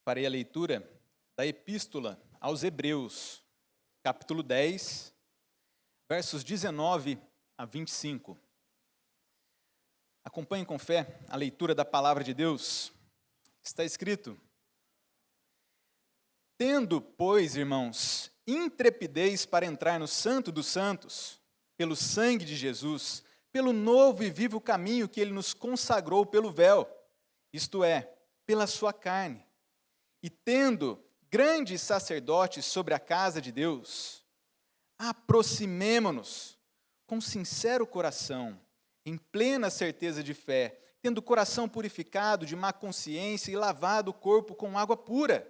Farei a leitura da Epístola aos Hebreus, capítulo 10, versos 19 a 25. Acompanhem com fé a leitura da palavra de Deus. Está escrito: Tendo, pois, irmãos, intrepidez para entrar no Santo dos Santos, pelo sangue de Jesus, pelo novo e vivo caminho que ele nos consagrou pelo véu, isto é, pela sua carne, e tendo grandes sacerdotes sobre a casa de Deus, aproximemo-nos com sincero coração, em plena certeza de fé, tendo o coração purificado de má consciência e lavado o corpo com água pura.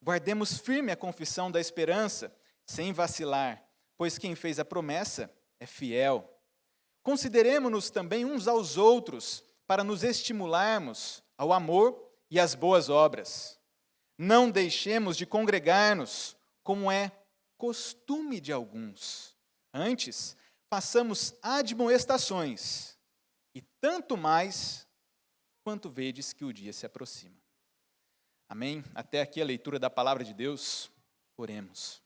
Guardemos firme a confissão da esperança, sem vacilar, pois quem fez a promessa é fiel. Consideremo-nos também uns aos outros, para nos estimularmos ao amor e às boas obras. Não deixemos de congregar-nos, como é costume de alguns. Antes, façamos admoestações, e tanto mais, quanto vedes que o dia se aproxima. Amém? Até aqui a leitura da palavra de Deus. Oremos.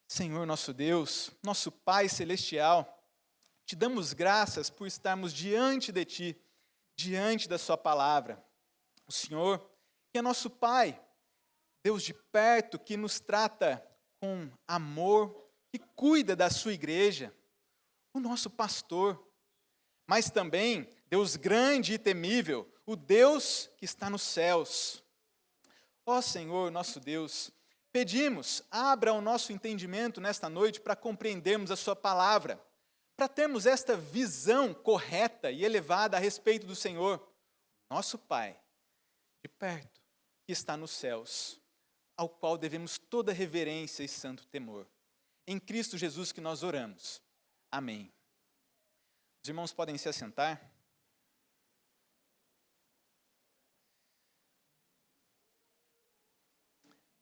Senhor nosso Deus, nosso Pai celestial, te damos graças por estarmos diante de Ti, diante da Sua palavra. O Senhor, que é nosso Pai, Deus de perto, que nos trata com amor, que cuida da Sua igreja, o nosso pastor, mas também Deus grande e temível, o Deus que está nos céus. Ó Senhor, nosso Deus, pedimos, abra o nosso entendimento nesta noite para compreendermos a Sua palavra, para termos esta visão correta e elevada a respeito do Senhor, nosso Pai, de perto, que está nos céus, ao qual devemos toda reverência e santo temor. Em Cristo Jesus que nós oramos. Amém. Os irmãos podem se assentar.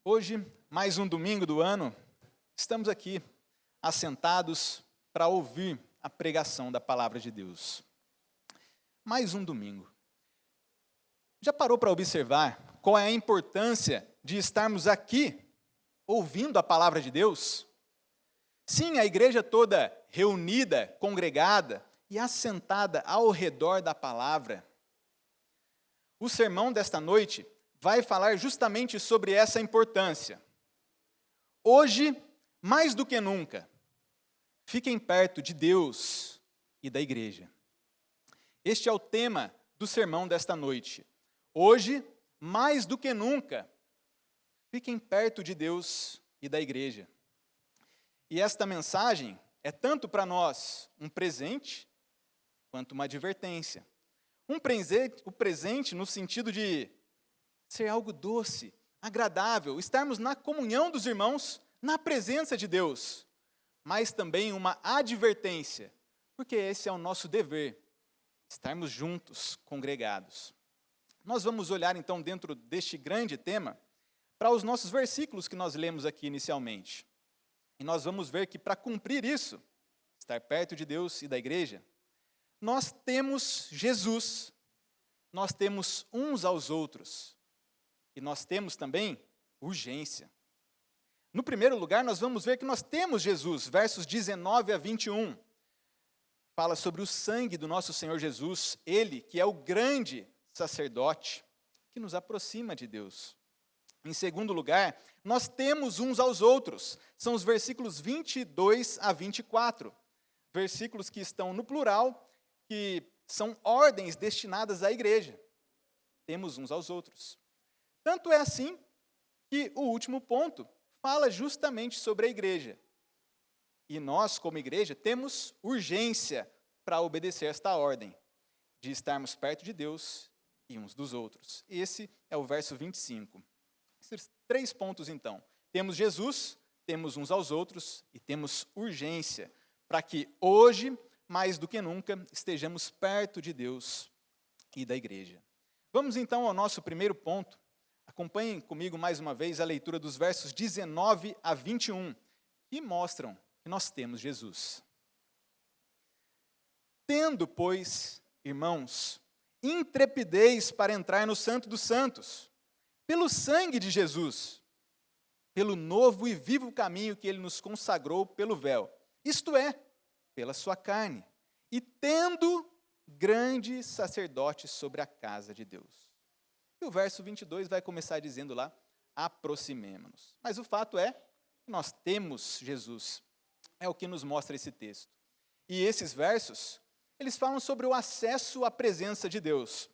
Hoje, mais um domingo do ano, estamos aqui, assentados para ouvir a pregação da palavra de Deus. Mais um domingo. Já parou para observar qual é a importância de estarmos aqui, ouvindo a palavra de Deus? Sim, a igreja toda reunida, congregada e assentada ao redor da palavra. O sermão desta noite vai falar justamente sobre essa importância. Hoje, mais do que nunca, fiquem perto de Deus e da igreja. Este é o tema do sermão desta noite. Hoje, mais do que nunca, fiquem perto de Deus e da igreja. E esta mensagem é tanto para nós um presente, quanto uma advertência. O presente no sentido de ser algo doce, agradável, estarmos na comunhão dos irmãos, na presença de Deus, mas também uma advertência, porque esse é o nosso dever, estarmos juntos, congregados. Nós vamos olhar então dentro deste grande tema para os nossos versículos que nós lemos aqui inicialmente. E nós vamos ver que para cumprir isso, estar perto de Deus e da igreja, nós temos Jesus, nós temos uns aos outros, e nós temos também urgência. No primeiro lugar, nós vamos ver que nós temos Jesus, versos 19 a 21. Fala sobre o sangue do nosso Senhor Jesus, Ele que é o grande sacerdote, que nos aproxima de Deus. Em segundo lugar, nós temos uns aos outros. São os versículos 22 a 24. Versículos que estão no plural, que são ordens destinadas à igreja. Temos uns aos outros. Tanto é assim que o último ponto fala justamente sobre a igreja. E nós, como igreja, temos urgência para obedecer esta ordem, de estarmos perto de Deus e uns dos outros. Esse é o verso 25. Esses 3 pontos, então. Temos Jesus, temos uns aos outros e temos urgência para que hoje, mais do que nunca, estejamos perto de Deus e da igreja. Vamos então ao nosso primeiro ponto. Acompanhem comigo mais uma vez a leitura dos versos 19 a 21, que mostram que nós temos Jesus. Tendo, pois, irmãos, intrepidez para entrar no Santo dos Santos, pelo sangue de Jesus, pelo novo e vivo caminho que ele nos consagrou pelo véu, isto é, pela sua carne, e tendo grande sacerdote sobre a casa de Deus. E o verso 22 vai começar dizendo lá, aproximemo-nos. Mas o fato é, nós temos Jesus, é o que nos mostra esse texto. E esses versos, eles falam sobre o acesso à presença de Deus.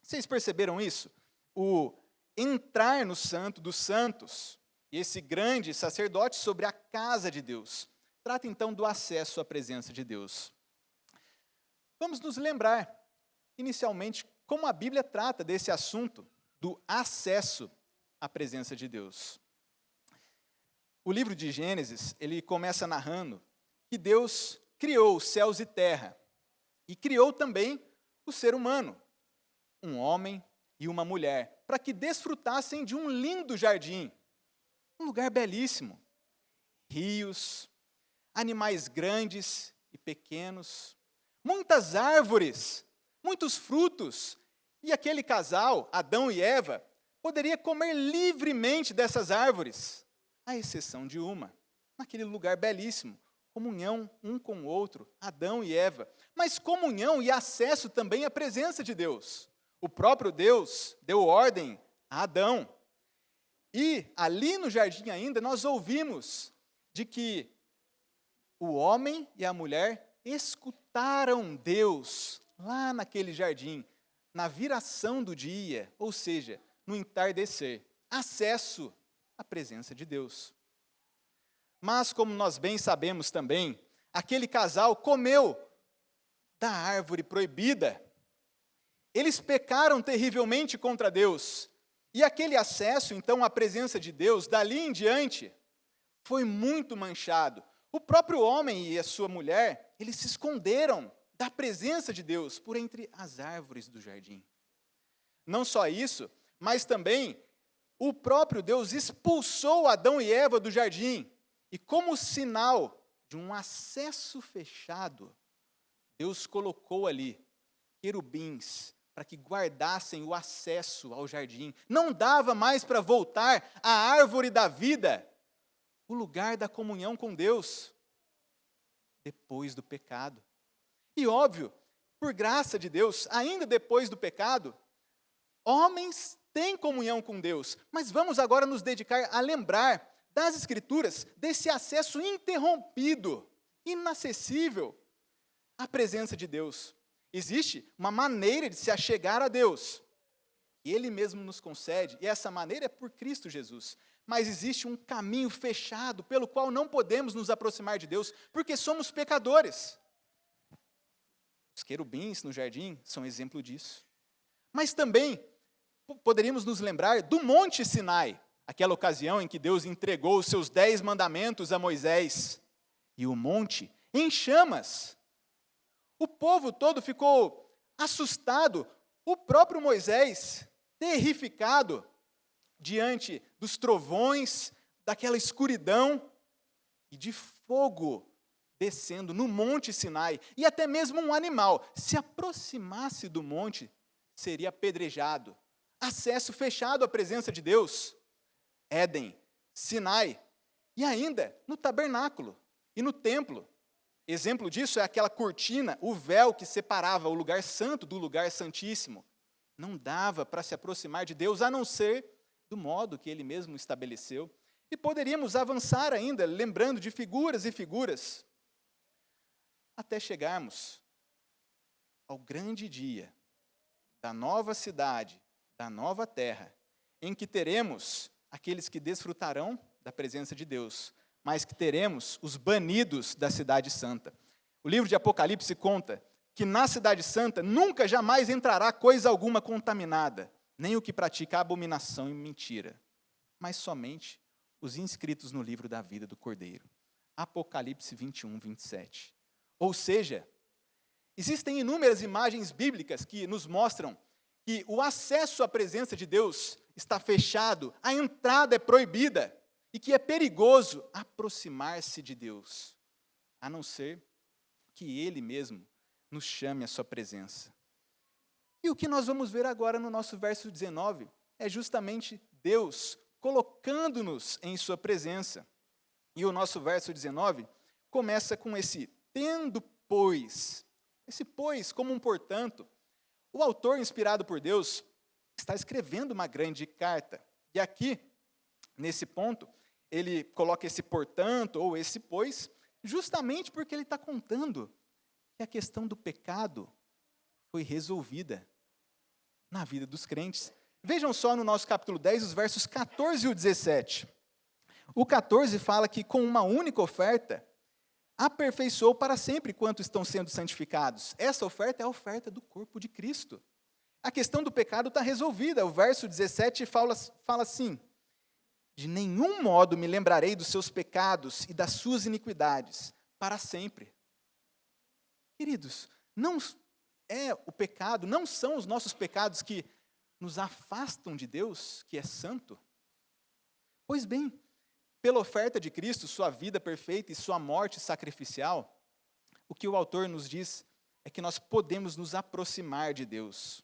Vocês perceberam isso? O entrar no Santo dos Santos, e esse grande sacerdote sobre a casa de Deus. Trata então do acesso à presença de Deus. Vamos nos lembrar, inicialmente, como a Bíblia trata desse assunto do acesso à presença de Deus. O livro de Gênesis, ele começa narrando que Deus criou os céus e terra, e criou também o ser humano, um homem e uma mulher, para que desfrutassem de um lindo jardim, um lugar belíssimo, rios, animais grandes e pequenos, muitas árvores, muitos frutos, e aquele casal, Adão e Eva, poderia comer livremente dessas árvores, à exceção de uma, naquele lugar belíssimo, comunhão um com o outro, Adão e Eva, mas comunhão e acesso também à presença de Deus. O próprio Deus deu ordem a Adão. E ali no jardim ainda nós ouvimos de que o homem e a mulher escutaram Deus lá naquele jardim, na viração do dia, ou seja, no entardecer, acesso à presença de Deus. Mas, como nós bem sabemos também, aquele casal comeu da árvore proibida. Eles pecaram terrivelmente contra Deus. E aquele acesso, então, à presença de Deus, dali em diante, foi muito manchado. O próprio homem e a sua mulher, eles se esconderam da presença de Deus por entre as árvores do jardim. Não só isso, mas também o próprio Deus expulsou Adão e Eva do jardim. E como sinal de um acesso fechado, Deus colocou ali querubins para que guardassem o acesso ao jardim. Não dava mais para voltar à árvore da vida, o lugar da comunhão com Deus, depois do pecado. E óbvio, por graça de Deus, ainda depois do pecado, homens têm comunhão com Deus, mas vamos agora nos dedicar a lembrar das Escrituras desse acesso interrompido, inacessível à presença de Deus. Existe uma maneira de se achegar a Deus, e Ele mesmo nos concede, e essa maneira é por Cristo Jesus. Mas existe um caminho fechado pelo qual não podemos nos aproximar de Deus, porque somos pecadores. Os querubins no jardim são exemplo disso. Mas também poderíamos nos lembrar do Monte Sinai, aquela ocasião em que Deus entregou os seus 10 mandamentos a Moisés, e o monte em chamas. O povo todo ficou assustado, o próprio Moisés, terrificado, diante dos trovões, daquela escuridão e de fogo descendo no Monte Sinai, e até mesmo um animal, se aproximasse do monte, seria apedrejado. Acesso fechado à presença de Deus. Éden, Sinai, e ainda no tabernáculo e no templo. Exemplo disso é aquela cortina, o véu que separava o lugar santo do lugar santíssimo. Não dava para se aproximar de Deus, a não ser do modo que Ele mesmo estabeleceu. E poderíamos avançar ainda, lembrando de figuras e figuras, até chegarmos ao grande dia da nova cidade, da nova terra, em que teremos aqueles que desfrutarão da presença de Deus, mas que teremos os banidos da cidade santa. O livro de Apocalipse conta que na cidade santa nunca jamais entrará coisa alguma contaminada, nem o que pratica abominação e mentira, mas somente os inscritos no livro da vida do Cordeiro. Apocalipse 21, 27. Ou seja, existem inúmeras imagens bíblicas que nos mostram que o acesso à presença de Deus está fechado, a entrada é proibida, e que é perigoso aproximar-se de Deus, a não ser que Ele mesmo nos chame à sua presença. E o que nós vamos ver agora no nosso verso 19 é justamente Deus colocando-nos em sua presença. E o nosso verso 19 começa com esse tendo, pois. Esse pois, como um portanto. O autor, inspirado por Deus, está escrevendo uma grande carta. E aqui, nesse ponto, ele coloca esse portanto, ou esse pois, justamente porque ele está contando que a questão do pecado foi resolvida na vida dos crentes. Vejam só no nosso capítulo 10, os versos 14 e o 17. O 14 fala que com uma única oferta, aperfeiçoou para sempre quanto estão sendo santificados. Essa oferta é a oferta do corpo de Cristo. A questão do pecado está resolvida. O verso 17 fala assim: de nenhum modo me lembrarei dos seus pecados e das suas iniquidades, para sempre. Queridos, não é o pecado, não são os nossos pecados que nos afastam de Deus, que é santo? Pois bem, pela oferta de Cristo, sua vida perfeita e sua morte sacrificial, o que o autor nos diz é que nós podemos nos aproximar de Deus.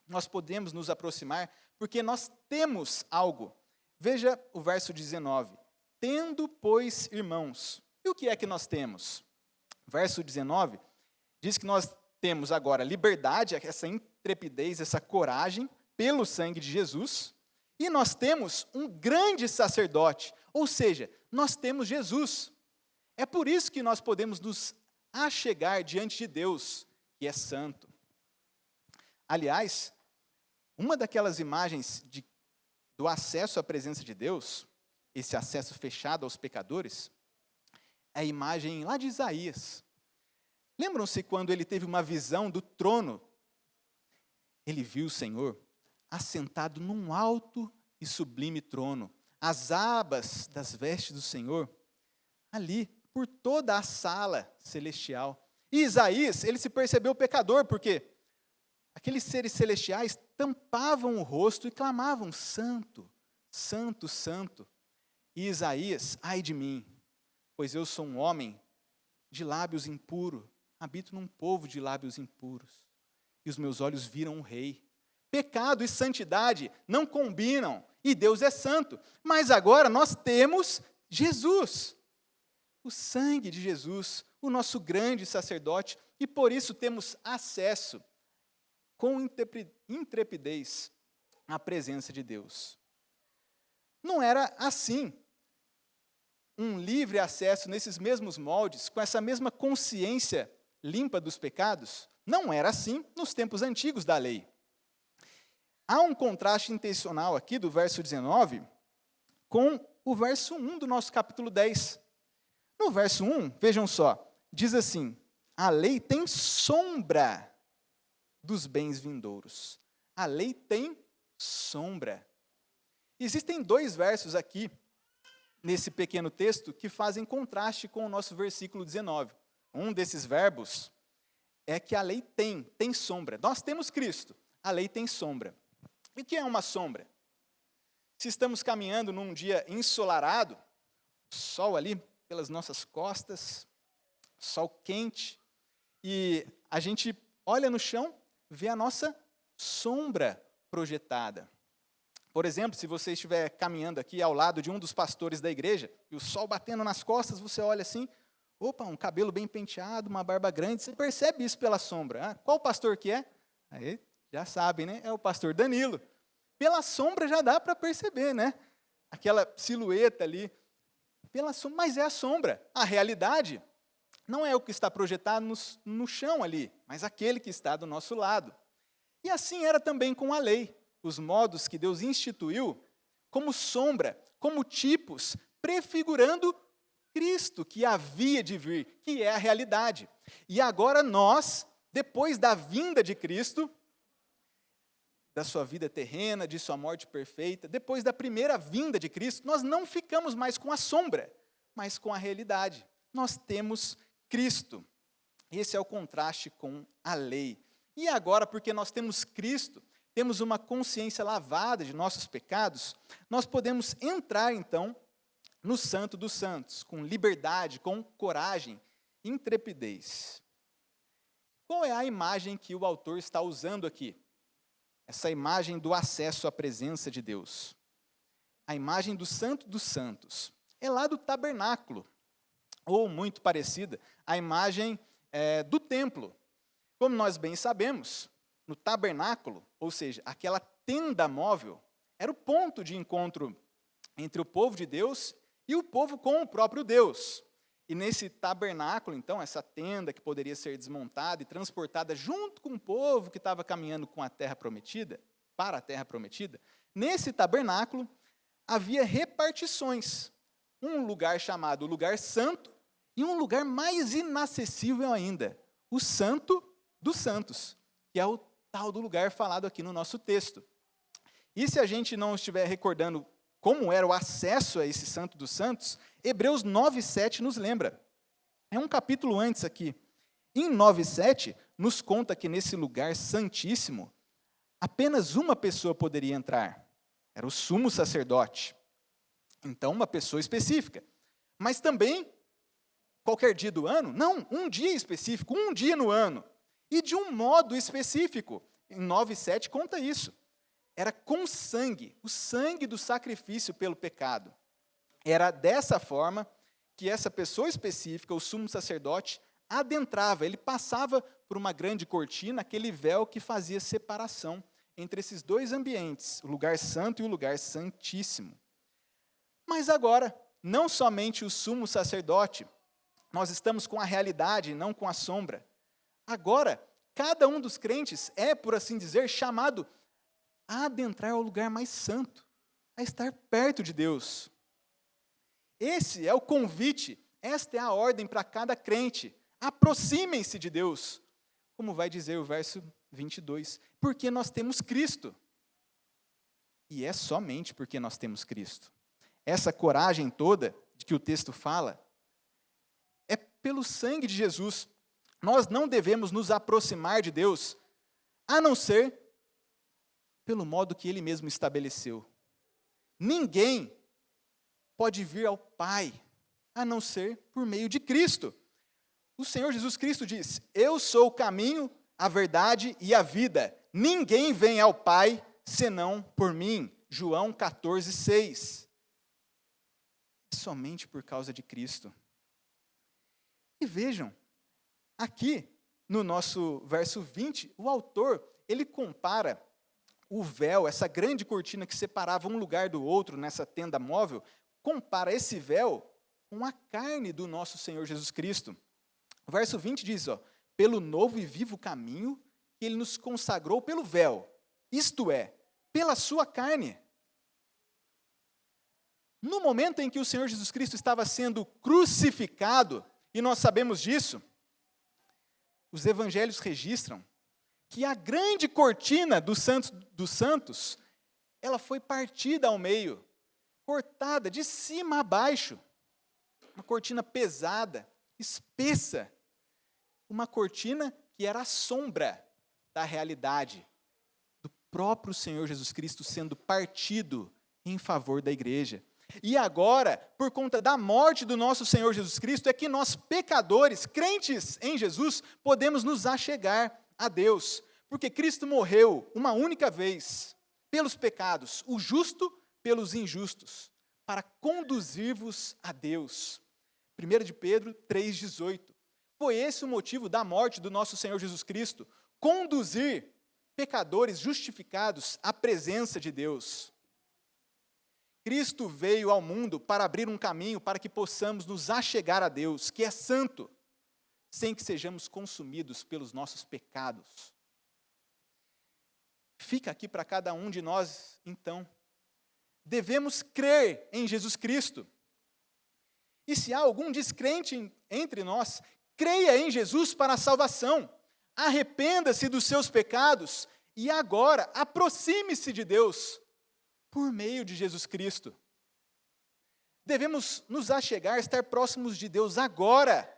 Nós podemos nos aproximar porque nós temos algo. Veja o verso 19. Tendo, pois, irmãos. E o que é que nós temos? Verso 19 diz que nós temos agora liberdade, essa intrepidez, essa coragem, pelo sangue de Jesus, e nós temos um grande sacerdote, ou seja, nós temos Jesus. É por isso que nós podemos nos achegar diante de Deus, que é santo. Aliás, uma daquelas imagens do acesso à presença de Deus, esse acesso fechado aos pecadores, é a imagem lá de Isaías. Lembram-se quando ele teve uma visão do trono? Ele viu o Senhor assentado num alto e sublime trono, as abas das vestes do Senhor, ali, por toda a sala celestial. E Isaías, ele se percebeu pecador, porque aqueles seres celestiais tampavam o rosto e clamavam, santo, santo, santo. E Isaías, ai de mim, pois eu sou um homem de lábios impuros, habito num povo de lábios impuros, e os meus olhos viram um rei. Pecado e santidade não combinam, e Deus é santo. Mas agora nós temos Jesus, o sangue de Jesus, o nosso grande sacerdote, e por isso temos acesso com intrepidez à presença de Deus. Não era assim um livre acesso nesses mesmos moldes, com essa mesma consciência limpa dos pecados? Não era assim nos tempos antigos da lei. Há um contraste intencional aqui do verso 19 com o verso 1 do nosso capítulo 10. No verso 1, vejam só, diz assim: a lei tem sombra dos bens vindouros. A lei tem sombra. Existem dois versos aqui, nesse pequeno texto, que fazem contraste com o nosso versículo 19. Um desses verbos é que a lei tem sombra. Nós temos Cristo, a lei tem sombra. E o que é uma sombra? Se estamos caminhando num dia ensolarado, sol ali pelas nossas costas, sol quente, e a gente olha no chão, vê a nossa sombra projetada. Por exemplo, se você estiver caminhando aqui ao lado de um dos pastores da igreja, e o sol batendo nas costas, você olha assim, opa, um cabelo bem penteado, uma barba grande, você percebe isso pela sombra. Ah, qual pastor que é? Aí, já sabem, né? É o pastor Danilo. Pela sombra já dá para perceber, né? Aquela silhueta ali, pela sombra, mas é a sombra. A realidade não é o que está projetado no chão ali, mas aquele que está do nosso lado. E assim era também com a lei. Os modos que Deus instituiu como sombra, como tipos, prefigurando Cristo, que havia de vir, que é a realidade. E agora nós, depois da vinda de Cristo, da sua vida terrena, de sua morte perfeita, depois da primeira vinda de Cristo, nós não ficamos mais com a sombra, mas com a realidade. Nós temos Cristo. Esse é o contraste com a lei. E agora, porque nós temos Cristo, temos uma consciência lavada de nossos pecados, nós podemos entrar, então, no Santo dos Santos, com liberdade, com coragem, intrepidez. qual é a imagem que o autor está usando aqui? Essa imagem do acesso à presença de Deus. A imagem do Santo dos Santos. É lá do tabernáculo, ou muito parecida, a imagem do templo. Como nós bem sabemos, no tabernáculo, ou seja, aquela tenda móvel, era o ponto de encontro entre o povo de Deus e o povo com o próprio Deus. E nesse tabernáculo, então, essa tenda que poderia ser desmontada e transportada junto com o povo que estava caminhando com a terra prometida, para a terra prometida, nesse tabernáculo havia repartições. Um lugar chamado lugar santo e um lugar mais inacessível ainda, o Santo dos Santos, que é o tal do lugar falado aqui no nosso texto. E se a gente não estiver recordando como era o acesso a esse Santo dos Santos, Hebreus 9:7 nos lembra. É um capítulo antes aqui. Em 9:7, nos conta que nesse lugar santíssimo, apenas uma pessoa poderia entrar. Era o sumo sacerdote. Então, uma pessoa específica. Mas também, qualquer dia do ano? Não, um dia específico, um dia no ano. E de um modo específico. Em 9:7 conta isso. Era com sangue, o sangue do sacrifício pelo pecado. Era dessa forma que essa pessoa específica, o sumo sacerdote, adentrava, ele passava por uma grande cortina, aquele véu que fazia separação entre esses dois ambientes, o lugar santo e o lugar santíssimo. Mas agora, não somente o sumo sacerdote, nós estamos com a realidade, não com a sombra. Agora, cada um dos crentes é, por assim dizer, chamado a adentrar ao lugar mais santo, a estar perto de Deus. Esse é o convite, esta é a ordem para cada crente. Aproximem-se de Deus, como vai dizer o verso 22, porque nós temos Cristo. E é somente porque nós temos Cristo. Essa coragem toda de que o texto fala é pelo sangue de Jesus. Nós não devemos nos aproximar de Deus, a não ser pelo modo que Ele mesmo estabeleceu. Ninguém pode vir ao Pai, a não ser por meio de Cristo. O Senhor Jesus Cristo diz: eu sou o caminho, a verdade e a vida. Ninguém vem ao Pai, senão por mim. João 14:6. Somente por causa de Cristo. E vejam, aqui no nosso verso 20, o autor, ele compara o véu, essa grande cortina que separava um lugar do outro nessa tenda móvel, compara esse véu com a carne do nosso Senhor Jesus Cristo. O verso 20 diz, pelo novo e vivo caminho que Ele nos consagrou pelo véu, isto é, pela sua carne. No momento em que o Senhor Jesus Cristo estava sendo crucificado, e nós sabemos disso, os evangelhos registram que a grande cortina dos santos, ela foi partida ao meio, cortada de cima a baixo. Uma cortina pesada, espessa. Uma cortina que era a sombra da realidade do próprio Senhor Jesus Cristo sendo partido em favor da igreja. E agora, por conta da morte do nosso Senhor Jesus Cristo, é que nós pecadores, crentes em Jesus, podemos nos achegar a Deus, porque Cristo morreu uma única vez pelos pecados, o justo pelos injustos, para conduzir-vos a Deus. 1 de Pedro 3,18. Foi esse o motivo da morte do nosso Senhor Jesus Cristo, conduzir pecadores justificados à presença de Deus. Cristo veio ao mundo para abrir um caminho para que possamos nos achegar a Deus, que é santo, sem que sejamos consumidos pelos nossos pecados. Fica aqui para cada um de nós, então. Devemos crer em Jesus Cristo. E se há algum descrente entre nós, creia em Jesus para a salvação. Arrependa-se dos seus pecados e agora aproxime-se de Deus por meio de Jesus Cristo. Devemos nos achegar, estar próximos de Deus agora,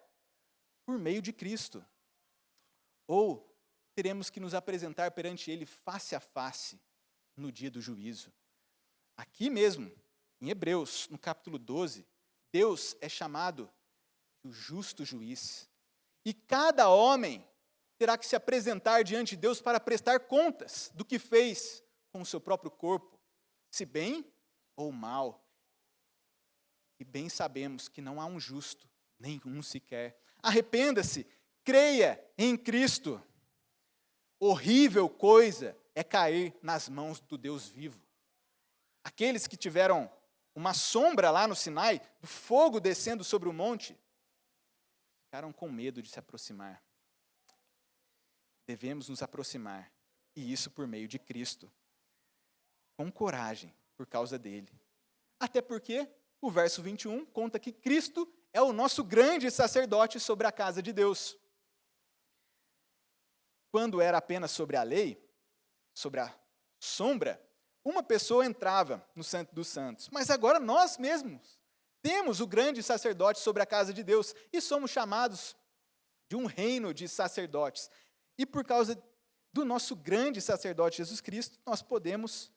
por meio de Cristo. Ou teremos que nos apresentar perante Ele face a face no dia do juízo. Aqui mesmo, em Hebreus, no capítulo 12, Deus é chamado de o justo juiz. E cada homem terá que se apresentar diante de Deus para prestar contas do que fez com o seu próprio corpo, se bem ou mal. E bem sabemos que não há um justo, nenhum sequer. Arrependa-se, creia em Cristo. Horrível coisa é cair nas mãos do Deus vivo. Aqueles que tiveram uma sombra lá no Sinai, do fogo descendo sobre o monte, ficaram com medo de se aproximar. Devemos nos aproximar, e isso por meio de Cristo. Com coragem, por causa dele. Até porque o verso 21 conta que Cristo é o nosso grande sacerdote sobre a casa de Deus. Quando era apenas sobre a lei, sobre a sombra, uma pessoa entrava no Santo dos Santos. Mas agora nós mesmos temos o grande sacerdote sobre a casa de Deus e somos chamados de um reino de sacerdotes. E por causa do nosso grande sacerdote Jesus Cristo, nós podemos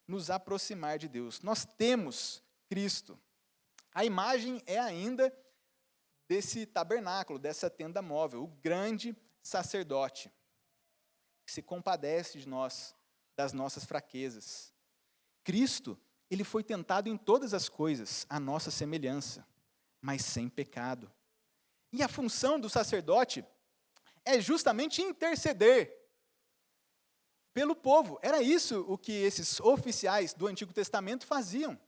nos aproximar de Deus. Nós temos Cristo. A imagem é ainda desse tabernáculo, dessa tenda móvel, o grande sacerdote, que se compadece de nós, das nossas fraquezas. Cristo, ele foi tentado em todas as coisas, à nossa semelhança, mas sem pecado. E a função do sacerdote é justamente interceder pelo povo. Era isso o que esses oficiais do Antigo Testamento faziam.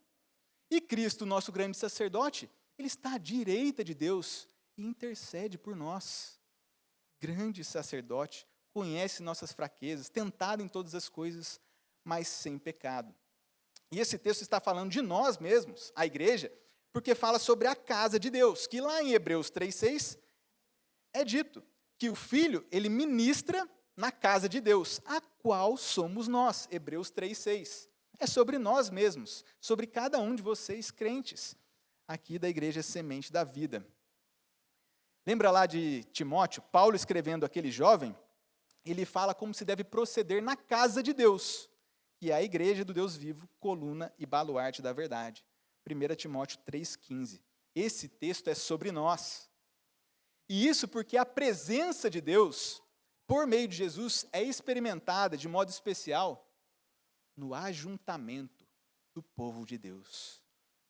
E Cristo, nosso grande sacerdote, ele está à direita de Deus e intercede por nós. Grande sacerdote, conhece nossas fraquezas, tentado em todas as coisas, mas sem pecado. E esse texto está falando de nós mesmos, a igreja, porque fala sobre a casa de Deus, que lá em Hebreus 3,6 é dito que o Filho, ele ministra na casa de Deus, a qual somos nós, Hebreus 3,6. É sobre nós mesmos, sobre cada um de vocês crentes, aqui da Igreja Semente da Vida. Lembra lá de Timóteo, Paulo escrevendo aquele jovem, ele fala como se deve proceder na casa de Deus, que é a igreja do Deus vivo, coluna e baluarte da verdade. 1 Timóteo 3,15. Esse texto é sobre nós. E isso porque a presença de Deus, por meio de Jesus, é experimentada de modo especial no ajuntamento do povo de Deus.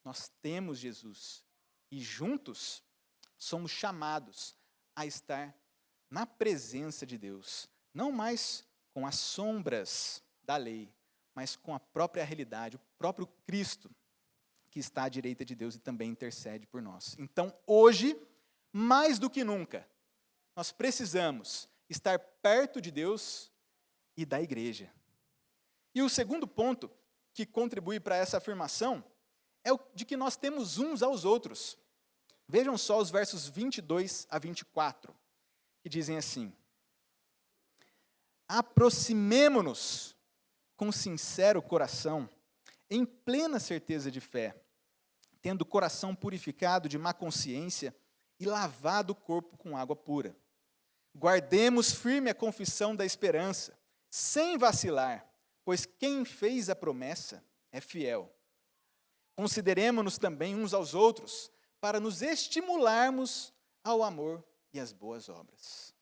Nós temos Jesus e juntos somos chamados a estar na presença de Deus, não mais com as sombras da lei, mas com a própria realidade, o próprio Cristo, que está à direita de Deus e também intercede por nós. Então, hoje, mais do que nunca, nós precisamos estar perto de Deus e da igreja. E o segundo ponto que contribui para essa afirmação é o de que nós temos uns aos outros. Vejam só os versos 22 a 24, que dizem assim: aproximemo-nos com sincero coração, em plena certeza de fé, tendo o coração purificado de má consciência e lavado o corpo com água pura. Guardemos firme a confissão da esperança, sem vacilar, pois quem fez a promessa é fiel. Consideremo-nos também uns aos outros, para nos estimularmos ao amor e às boas obras.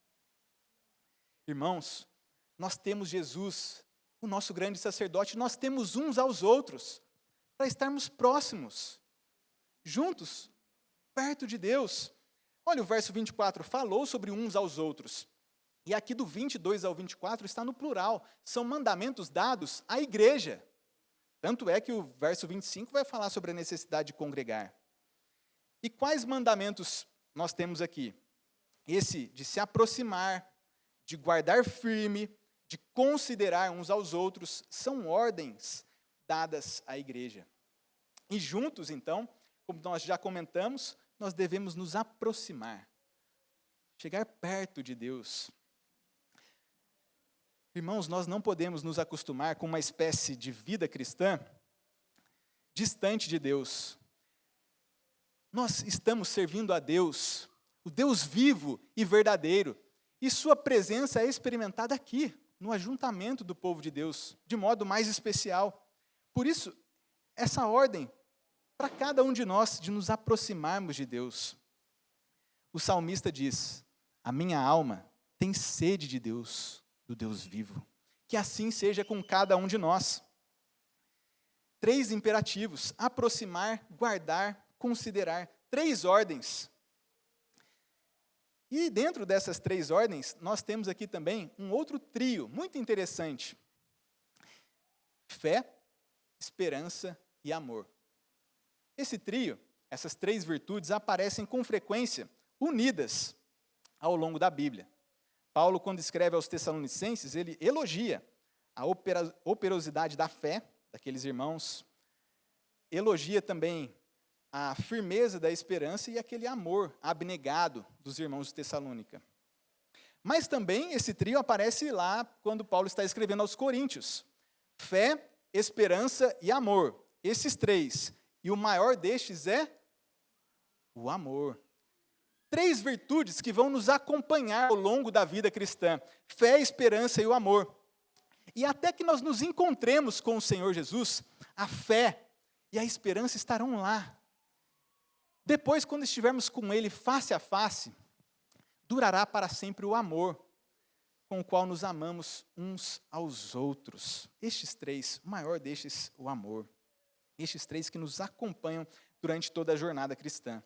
Irmãos, nós temos Jesus, o nosso grande sacerdote, nós temos uns aos outros, para estarmos próximos, juntos, perto de Deus. Olha, o verso 24 falou sobre uns aos outros. E aqui do 22 ao 24 está no plural. São mandamentos dados à igreja. Tanto é que o verso 25 vai falar sobre a necessidade de congregar. E quais mandamentos nós temos aqui? Esse de se aproximar, de guardar firme, de considerar uns aos outros, são ordens dadas à igreja. E juntos, então, como nós já comentamos, nós devemos nos aproximar, chegar perto de Deus. Irmãos, nós não podemos nos acostumar com uma espécie de vida cristã distante de Deus. Nós estamos servindo a Deus, o Deus vivo e verdadeiro, e sua presença é experimentada aqui, no ajuntamento do povo de Deus, de modo mais especial. Por isso, essa ordem para cada um de nós de nos aproximarmos de Deus. O salmista diz: a minha alma tem sede de Deus, do Deus vivo. Que assim seja com cada um de nós. 3 imperativos: aproximar, guardar, considerar. 3 ordens. E dentro dessas 3 ordens, nós temos aqui também um outro trio muito interessante: fé, esperança e amor. Esse trio, essas 3 virtudes, aparecem com frequência unidas ao longo da Bíblia. Paulo, quando escreve aos Tessalonicenses, ele elogia a operosidade da fé daqueles irmãos, elogia também a firmeza da esperança e aquele amor abnegado dos irmãos de Tessalônica. Mas também esse trio aparece lá quando Paulo está escrevendo aos Coríntios. Fé, esperança e amor. Esses 3. E o maior destes é o amor. 3 virtudes que vão nos acompanhar ao longo da vida cristã: fé, esperança e o amor. E até que nós nos encontremos com o Senhor Jesus, a fé e a esperança estarão lá. Depois, quando estivermos com Ele face a face, durará para sempre o amor, com o qual nos amamos uns aos outros. Estes 3, o maior destes, o amor. Estes 3 que nos acompanham durante toda a jornada cristã.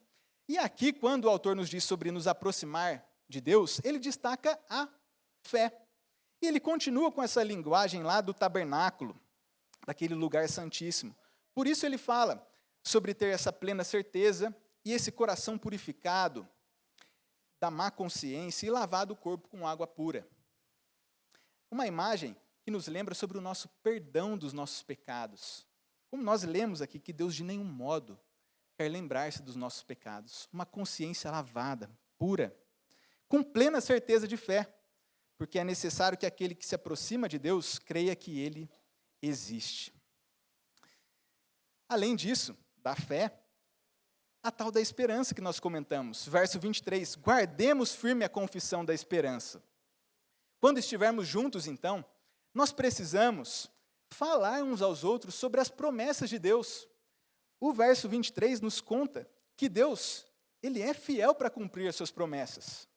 E aqui, quando o autor nos diz sobre nos aproximar de Deus, ele destaca a fé. E ele continua com essa linguagem lá do tabernáculo, daquele lugar santíssimo. Por isso ele fala sobre ter essa plena certeza e esse coração purificado da má consciência e lavado o corpo com água pura. Uma imagem que nos lembra sobre o nosso perdão dos nossos pecados. Como nós lemos aqui, que Deus de nenhum modo quer lembrar-se dos nossos pecados. Uma consciência lavada, pura, com plena certeza de fé, porque é necessário que aquele que se aproxima de Deus creia que Ele existe. Além disso, da fé, a tal da esperança que nós comentamos. Verso 23, guardemos firme a confissão da esperança. Quando estivermos juntos, então, nós precisamos falar uns aos outros sobre as promessas de Deus. O verso 23 nos conta que Deus, Ele é fiel para cumprir as suas promessas.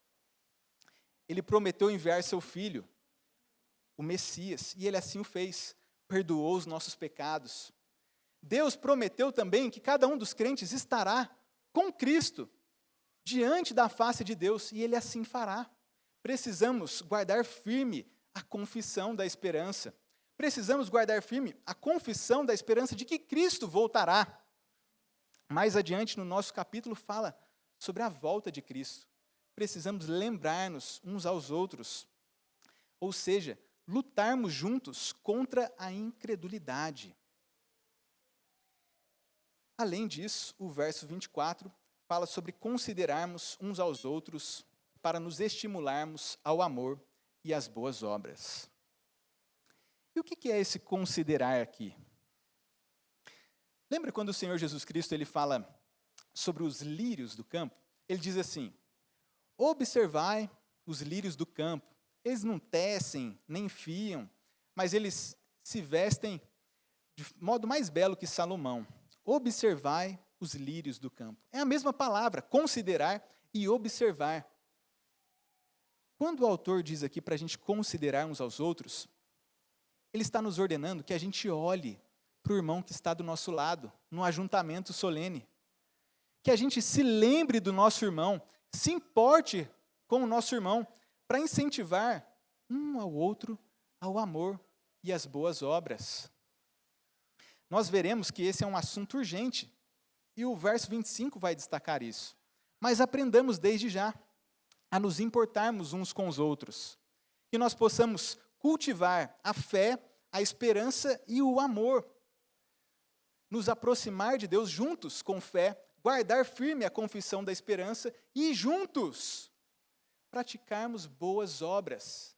Ele prometeu enviar seu Filho, o Messias, e Ele assim o fez, perdoou os nossos pecados. Deus prometeu também que cada um dos crentes estará com Cristo, diante da face de Deus, e Ele assim fará. Precisamos guardar firme a confissão da esperança. Precisamos guardar firme a confissão da esperança de que Cristo voltará. Mais adiante no nosso capítulo fala sobre a volta de Cristo. Precisamos lembrar-nos uns aos outros, ou seja, lutarmos juntos contra a incredulidade. Além disso, o verso 24 fala sobre considerarmos uns aos outros para nos estimularmos ao amor e às boas obras. E o que é esse considerar aqui? Lembra quando o Senhor Jesus Cristo ele fala sobre os lírios do campo? Ele diz assim: observai os lírios do campo, eles não tecem, nem fiam, mas eles se vestem de modo mais belo que Salomão. Observai os lírios do campo. É a mesma palavra, considerar e observar. Quando o autor diz aqui para a gente considerar uns aos outros, ele está nos ordenando que a gente olhe para o irmão que está do nosso lado, no ajuntamento solene. Que a gente se lembre do nosso irmão, se importe com o nosso irmão, para incentivar um ao outro ao amor e às boas obras. Nós veremos que esse é um assunto urgente, e o verso 25 vai destacar isso. Mas aprendamos desde já a nos importarmos uns com os outros, que nós possamos cultivar a fé, a esperança e o amor, nos aproximar de Deus juntos com fé, guardar firme a confissão da esperança e juntos praticarmos boas obras,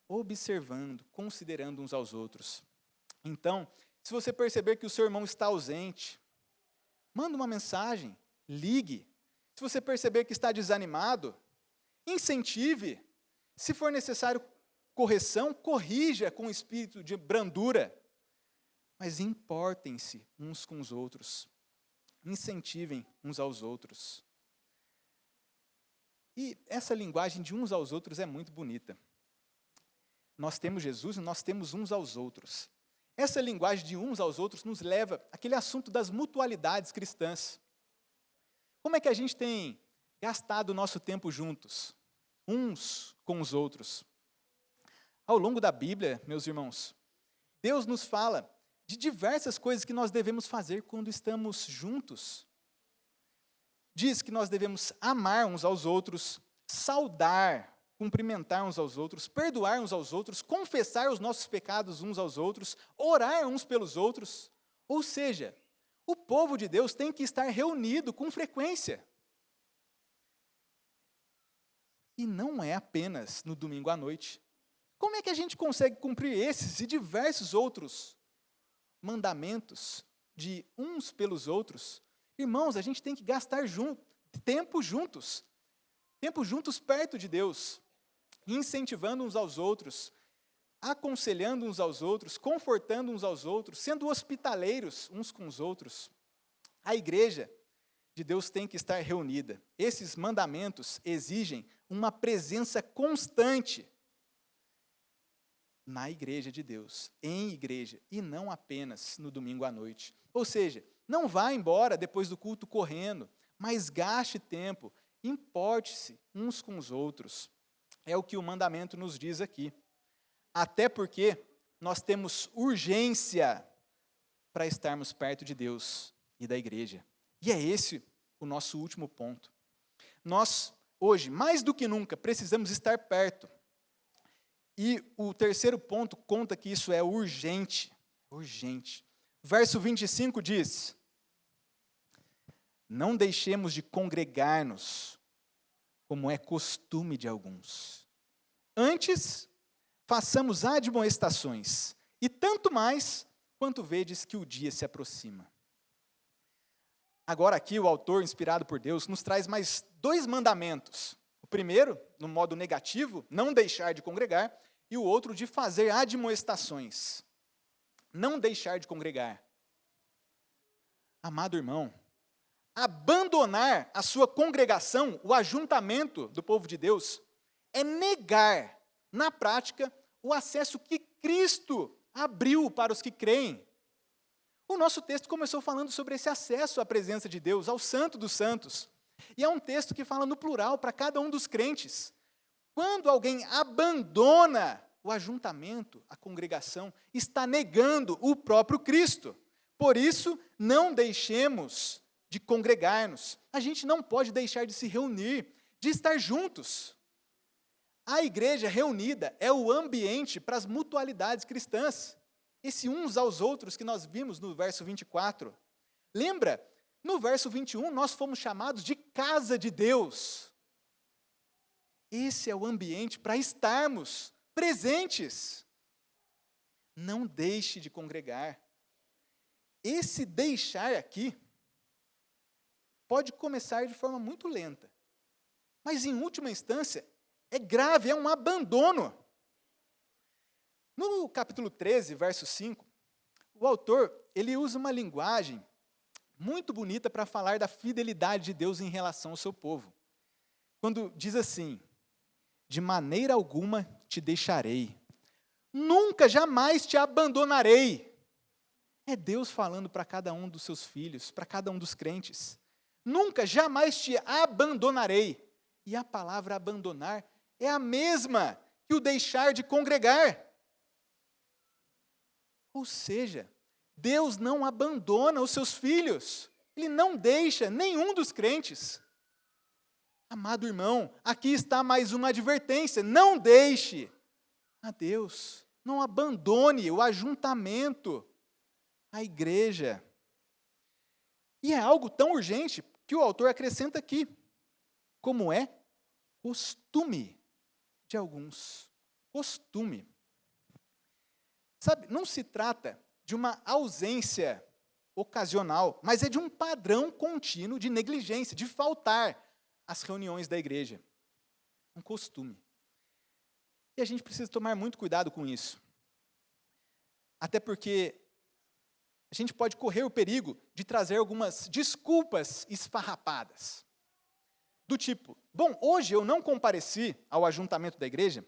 observando, considerando uns aos outros. Então, se você perceber que o seu irmão está ausente, manda uma mensagem, ligue. Se você perceber que está desanimado, incentive. Se for necessário correção, corrija com espírito de brandura. Mas importem-se uns com os outros. Incentivem uns aos outros. E essa linguagem de uns aos outros é muito bonita. Nós temos Jesus e nós temos uns aos outros. Essa linguagem de uns aos outros nos leva àquele assunto das mutualidades cristãs. Como é que a gente tem gastado o nosso tempo juntos, uns com os outros? Ao longo da Bíblia, meus irmãos, Deus nos fala de diversas coisas que nós devemos fazer quando estamos juntos. Diz que nós devemos amar uns aos outros, saudar, cumprimentar uns aos outros, perdoar uns aos outros, confessar os nossos pecados uns aos outros, orar uns pelos outros. Ou seja, o povo de Deus tem que estar reunido com frequência. E não é apenas no domingo à noite. Como é que a gente consegue cumprir esses e diversos outros mandamentos de uns pelos outros? Irmãos, a gente tem que gastar tempo juntos perto de Deus, incentivando uns aos outros, aconselhando uns aos outros, confortando uns aos outros, sendo hospitaleiros uns com os outros. A igreja de Deus tem que estar reunida. Esses mandamentos exigem uma presença constante na igreja de Deus, em igreja, e não apenas no domingo à noite. Ou seja, não vá embora depois do culto correndo, mas gaste tempo, importe-se uns com os outros. É o que o mandamento nos diz aqui. Até porque nós temos urgência para estarmos perto de Deus e da igreja. E é esse o nosso último ponto. Nós, hoje, mais do que nunca, precisamos estar perto. E o terceiro ponto conta que isso é urgente. Urgente. Verso 25 diz: não deixemos de congregar-nos, como é costume de alguns. Antes, façamos admoestações, e tanto mais quanto vedes que o dia se aproxima. Agora aqui o autor, inspirado por Deus, nos traz mais 2 mandamentos. O primeiro, no modo negativo, não deixar de congregar, e o outro de fazer admoestações. Não deixar de congregar. Amado irmão, abandonar a sua congregação, o ajuntamento do povo de Deus, é negar, na prática, o acesso que Cristo abriu para os que creem. O nosso texto começou falando sobre esse acesso à presença de Deus, ao Santo dos Santos. E é um texto que fala no plural para cada um dos crentes. Quando alguém abandona o ajuntamento, a congregação, está negando o próprio Cristo. Por isso, não deixemos de congregar-nos. A gente não pode deixar de se reunir, de estar juntos. A igreja reunida é o ambiente para as mutualidades cristãs. Esse uns aos outros que nós vimos no verso 24. Lembra? No verso 21, nós fomos chamados de casa de Deus. Esse é o ambiente para estarmos presentes. Não deixe de congregar. Esse deixar aqui pode começar de forma muito lenta, mas em última instância é grave, é um abandono. No capítulo 13, verso 5, o autor ele usa uma linguagem muito bonita para falar da fidelidade de Deus em relação ao seu povo. Quando diz assim: de maneira alguma te deixarei, nunca, jamais te abandonarei. É Deus falando para cada um dos seus filhos, para cada um dos crentes. Nunca, jamais te abandonarei. E a palavra abandonar é a mesma que o deixar de congregar. Ou seja, Deus não abandona os seus filhos. Ele não deixa nenhum dos crentes. Amado irmão, aqui está mais uma advertência. Não deixe a Deus. Não abandone o ajuntamento, a igreja. E é algo tão urgente que o autor acrescenta aqui, como é costume de alguns. Costume. Sabe, não se trata de uma ausência ocasional, mas é de um padrão contínuo de negligência, de faltar às reuniões da igreja. Um costume. E a gente precisa tomar muito cuidado com isso. Até porque a gente pode correr o perigo de trazer algumas desculpas esfarrapadas. do tipo, bom, hoje eu não compareci ao ajuntamento da igreja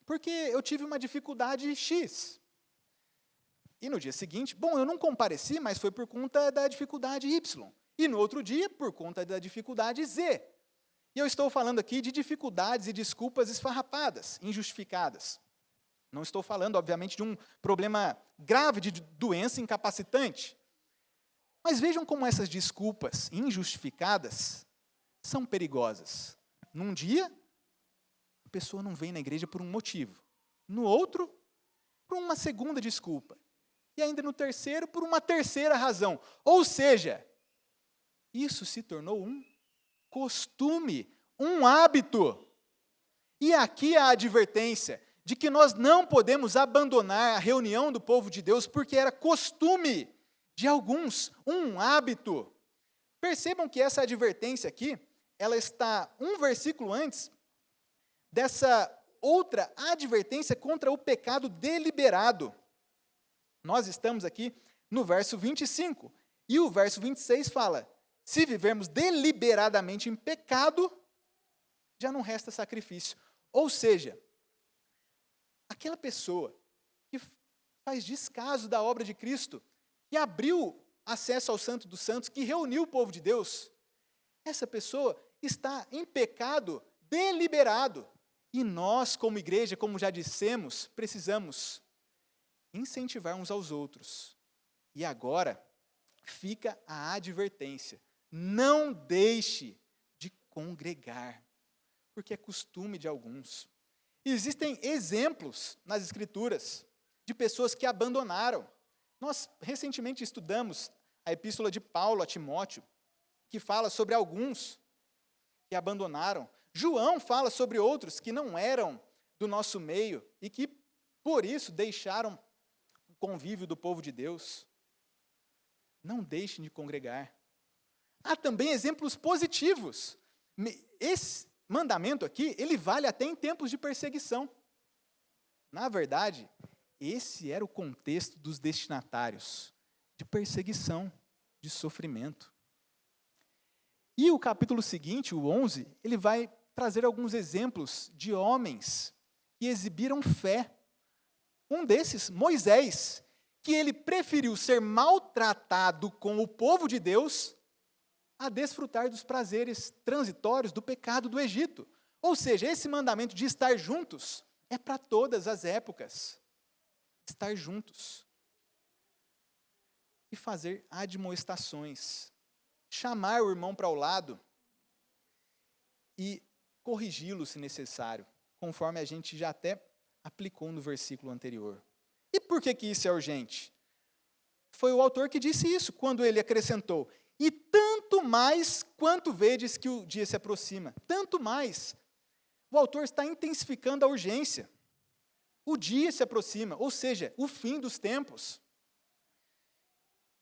porque eu tive uma dificuldade X. E no dia seguinte, bom, eu não compareci, mas foi por conta da dificuldade Y. E no outro dia, por conta da dificuldade Z. E eu estou falando aqui de dificuldades e desculpas esfarrapadas, injustificadas. Não estou falando, obviamente, de um problema grave de doença incapacitante. Mas vejam como essas desculpas injustificadas são perigosas. Num dia, a pessoa não vem na igreja por um motivo. No outro, por uma segunda desculpa. E ainda no terceiro, por uma terceira razão. Ou seja, isso se tornou um costume, um hábito. E aqui a advertência de que nós não podemos abandonar a reunião do povo de Deus porque era costume de alguns, um hábito. Percebam que essa advertência aqui, ela está um versículo antes dessa outra advertência contra o pecado deliberado. Nós estamos aqui no verso 25, e o verso 26 fala, se vivermos deliberadamente em pecado, já não resta sacrifício. Ou seja, aquela pessoa que faz descaso da obra de Cristo, que abriu acesso ao Santo dos Santos, que reuniu o povo de Deus, essa pessoa está em pecado deliberado. E nós, como igreja, como já dissemos, precisamos incentivar uns aos outros. E agora, fica a advertência. Não deixe de congregar, porque é costume de alguns. Existem exemplos nas Escrituras de pessoas que abandonaram. Nós recentemente estudamos a epístola de Paulo a Timóteo, que fala sobre alguns que abandonaram. João fala sobre outros que não eram do nosso meio e que, por isso, deixaram o convívio do povo de Deus. Não deixem de congregar. Há também exemplos positivos. Esse mandamento aqui, ele vale até em tempos de perseguição. Na verdade, esse era o contexto dos destinatários, de perseguição, de sofrimento. E o capítulo seguinte, o 11, ele vai trazer alguns exemplos de homens que exibiram fé. Um desses, Moisés, que ele preferiu ser maltratado com o povo de Deus a desfrutar dos prazeres transitórios do pecado do Egito. Ou seja, esse mandamento de estar juntos é para todas as épocas. Estar juntos. E fazer admoestações. Chamar o irmão para o lado e corrigi-lo se necessário, conforme a gente já até aplicou no versículo anterior. E por que isso é urgente? Foi o autor que disse isso, quando ele acrescentou, e tanto mais quanto vedes que o dia se aproxima. Tanto mais. O autor está intensificando a urgência. O dia se aproxima, ou seja, o fim dos tempos.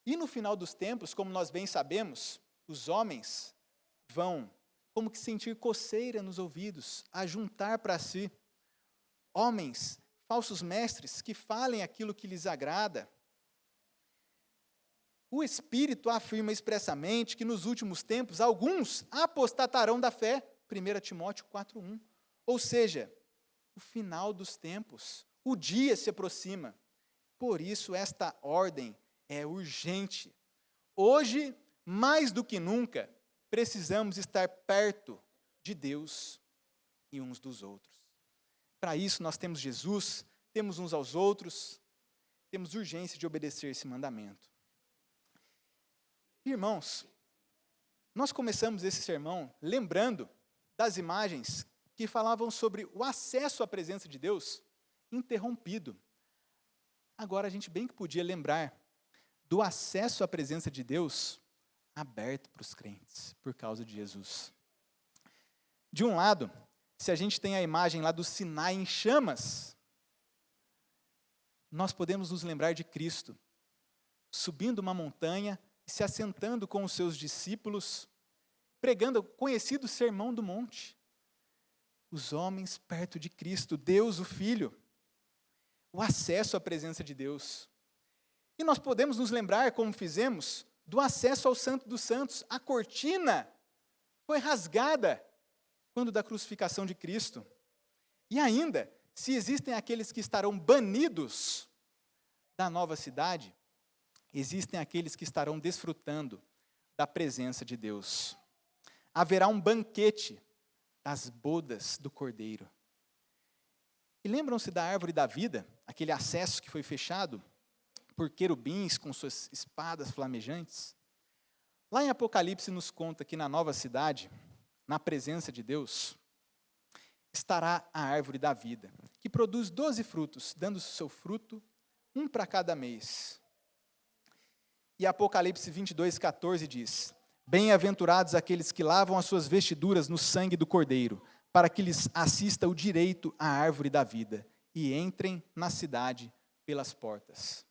E no final dos tempos, como nós bem sabemos, os homens vão, como que sentir coceira nos ouvidos, a juntar para si homens, falsos mestres, que falem aquilo que lhes agrada. O Espírito afirma expressamente que nos últimos tempos alguns apostatarão da fé, 1 Timóteo 4:1. Ou seja, o final dos tempos, o dia se aproxima. Por isso esta ordem é urgente. Hoje, mais do que nunca, precisamos estar perto de Deus e uns dos outros. Para isso nós temos Jesus, temos uns aos outros, temos urgência de obedecer esse mandamento. Irmãos, nós começamos esse sermão lembrando das imagens que falavam sobre o acesso à presença de Deus interrompido. Agora a gente bem que podia lembrar do acesso à presença de Deus aberto para os crentes, por causa de Jesus. De um lado, se a gente tem a imagem lá do Sinai em chamas, nós podemos nos lembrar de Cristo, subindo uma montanha, se assentando com os seus discípulos, pregando o conhecido Sermão do Monte. Os homens perto de Cristo, Deus o Filho, o acesso à presença de Deus. E nós podemos nos lembrar, como fizemos, do acesso ao Santo dos Santos. A cortina foi rasgada quando da crucificação de Cristo. E ainda, se existem aqueles que estarão banidos da nova cidade, existem aqueles que estarão desfrutando da presença de Deus. Haverá um banquete das bodas do Cordeiro. E lembram-se da árvore da vida, aquele acesso que foi fechado por querubins com suas espadas flamejantes? Lá em Apocalipse nos conta que na nova cidade, na presença de Deus, estará a árvore da vida, que produz 12 frutos, dando seu fruto, um para cada mês. E Apocalipse 22:14 diz: Bem-aventurados aqueles que lavam as suas vestiduras no sangue do Cordeiro, para que lhes assista o direito à árvore da vida, e entrem na cidade pelas portas.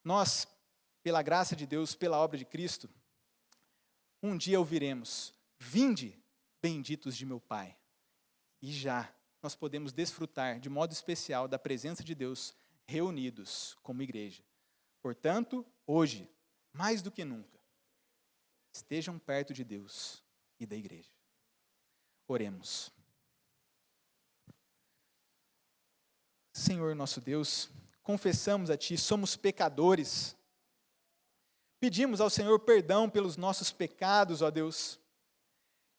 Nós, pela graça de Deus, pela obra de Cristo, um dia ouviremos: Vinde, benditos de meu Pai. E já nós podemos desfrutar de modo especial da presença de Deus reunidos como igreja. Portanto, hoje, mais do que nunca, estejam perto de Deus e da igreja. Oremos. Senhor nosso Deus, confessamos a Ti, somos pecadores. Pedimos ao Senhor perdão pelos nossos pecados, ó Deus.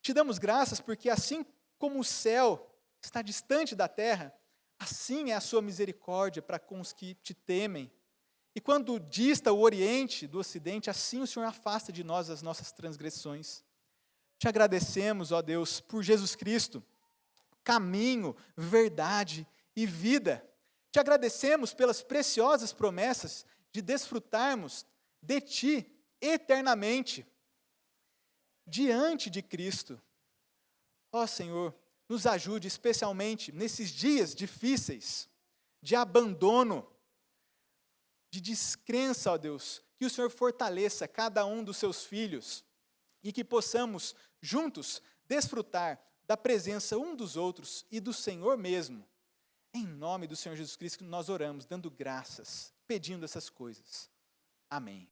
Te damos graças porque assim como o céu está distante da terra, assim é a sua misericórdia para com os que te temem. E quando dista o Oriente do Ocidente, assim o Senhor afasta de nós as nossas transgressões. Te agradecemos, ó Deus, por Jesus Cristo, caminho, verdade e vida. Te agradecemos pelas preciosas promessas de desfrutarmos de Ti eternamente, diante de Cristo. Ó Senhor, nos ajude especialmente nesses dias difíceis, de abandono, de descrença, ó Deus, que o Senhor fortaleça cada um dos seus filhos e que possamos juntos desfrutar da presença um dos outros e do Senhor mesmo. Em nome do Senhor Jesus Cristo nós oramos, dando graças, pedindo essas coisas. Amém.